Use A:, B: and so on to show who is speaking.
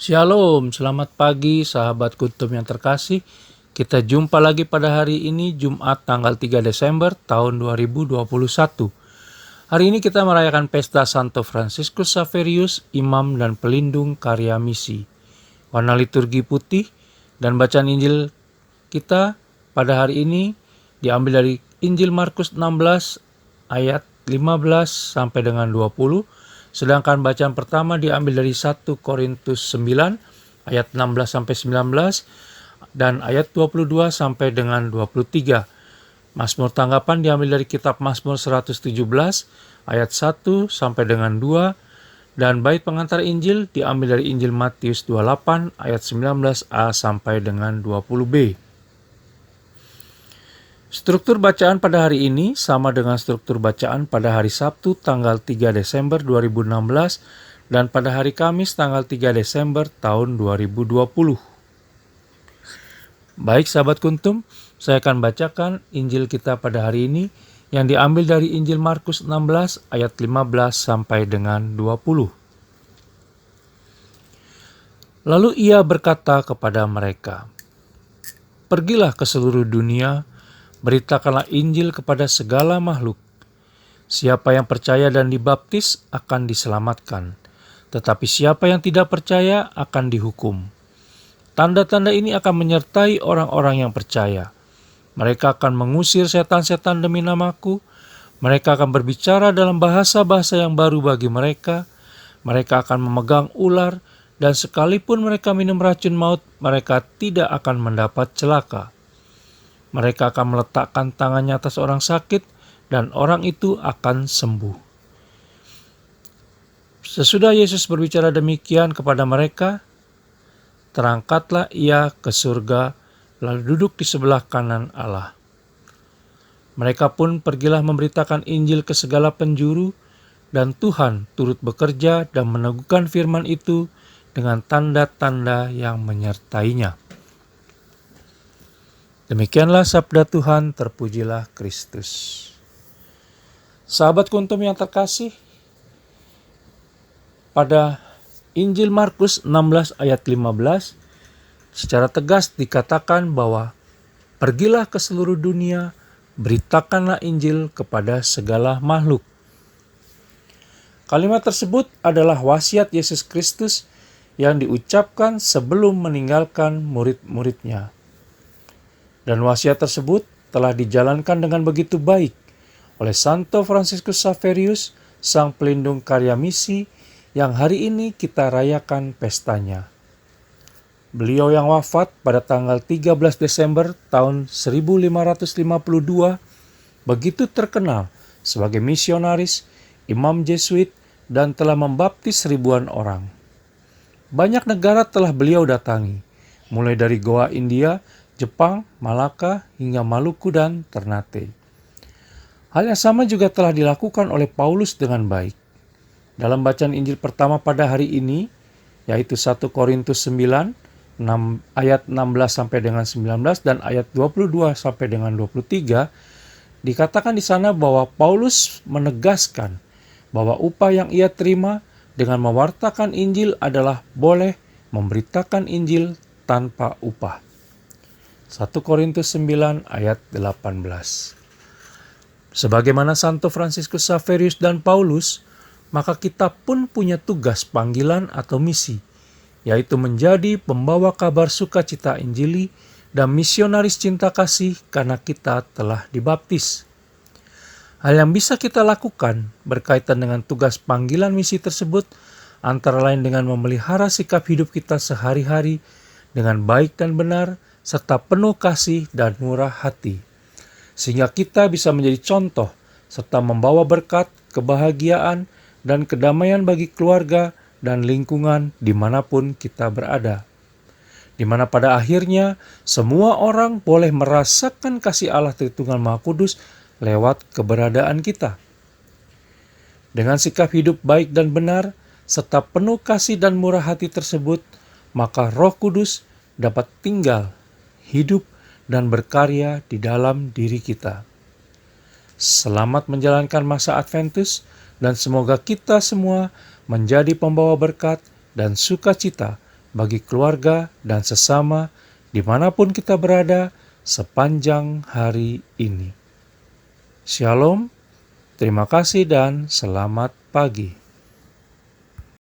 A: Shalom, selamat pagi sahabat Kuntum yang terkasih. Kita jumpa lagi pada hari ini Jumat tanggal 3 Desember tahun 2021. Hari ini kita merayakan pesta Santo Fransiskus Xaverius, Imam dan Pelindung Karya Misi. Warna liturgi putih dan bacaan Injil kita pada hari ini diambil dari Injil Markus 16 ayat 15 sampai dengan 20. Sedangkan bacaan pertama diambil dari 1 Korintus 9 ayat 16 sampai 19 dan ayat 22 sampai dengan 23. Mazmur tanggapan diambil dari kitab Mazmur 117 ayat 1 sampai dengan 2 dan bait pengantar Injil diambil dari Injil Matius 28 ayat 19a sampai dengan 20b. Struktur bacaan pada hari ini sama dengan struktur bacaan pada hari Sabtu tanggal 3 Desember 2016 dan pada hari Kamis tanggal 3 Desember tahun 2020. Baik sahabat Kuntum, saya akan bacakan Injil kita pada hari ini yang diambil dari Injil Markus 16 ayat 15 sampai dengan 20. Lalu ia berkata kepada mereka, "Pergilah ke seluruh dunia, beritakanlah Injil kepada segala makhluk. Siapa yang percaya dan dibaptis akan diselamatkan, tetapi siapa yang tidak percaya akan dihukum. Tanda-tanda ini akan menyertai orang-orang yang percaya. Mereka akan mengusir setan-setan demi namaku. Mereka akan berbicara dalam bahasa-bahasa yang baru bagi mereka. Mereka akan memegang ular, dan sekalipun mereka minum racun maut, mereka tidak akan mendapat celaka. Mereka akan meletakkan tangannya atas orang sakit dan orang itu akan sembuh." Sesudah Yesus berbicara demikian kepada mereka, terangkatlah ia ke surga lalu duduk di sebelah kanan Allah. Mereka pun pergilah memberitakan Injil ke segala penjuru dan Tuhan turut bekerja dan meneguhkan firman itu dengan tanda-tanda yang menyertainya. Demikianlah sabda Tuhan, terpujilah Kristus. Sahabat Kuntum yang terkasih, pada Injil Markus 16 ayat 15 secara tegas dikatakan bahwa pergilah ke seluruh dunia, beritakanlah Injil kepada segala makhluk. Kalimat tersebut adalah wasiat Yesus Kristus yang diucapkan sebelum meninggalkan murid-muridnya. Dan wasiat tersebut telah dijalankan dengan begitu baik oleh Santo Fransiskus Xaverius, Sang Pelindung Karya Misi, yang hari ini kita rayakan pestanya. Beliau yang wafat pada tanggal 13 Desember tahun 1552 begitu terkenal sebagai misionaris, imam Jesuit, dan telah membaptis ribuan orang. Banyak negara telah beliau datangi, mulai dari Goa India, Jepang, Malaka, hingga Maluku dan Ternate. Hal yang sama juga telah dilakukan oleh Paulus dengan baik. Dalam bacaan Injil pertama pada hari ini, yaitu 1 Korintus 9, ayat 16 sampai dengan 19 dan ayat 22 sampai dengan 23, dikatakan di sana bahwa Paulus menegaskan bahwa upah yang ia terima dengan mewartakan Injil adalah boleh memberitakan Injil tanpa upah. 1 Korintus 9 ayat 18. Sebagaimana Santo Fransiskus Xaverius dan Paulus, maka kita pun punya tugas panggilan atau misi, yaitu menjadi pembawa kabar sukacita Injili dan misionaris cinta kasih karena kita telah dibaptis. Hal yang bisa kita lakukan berkaitan dengan tugas panggilan misi tersebut antara lain dengan memelihara sikap hidup kita sehari-hari dengan baik dan benar, serta penuh kasih dan murah hati, sehingga kita bisa menjadi contoh serta membawa berkat, kebahagiaan, dan kedamaian bagi keluarga dan lingkungan dimanapun kita berada, di mana pada akhirnya semua orang boleh merasakan kasih Allah Tritunggal Maha Kudus lewat keberadaan kita. Dengan sikap hidup baik dan benar, serta penuh kasih dan murah hati tersebut, maka Roh Kudus dapat tinggal, hidup, dan berkarya di dalam diri kita. Selamat menjalankan masa Adventus, dan semoga kita semua menjadi pembawa berkat dan sukacita bagi keluarga dan sesama dimanapun kita berada sepanjang hari ini. Shalom, terima kasih dan selamat pagi.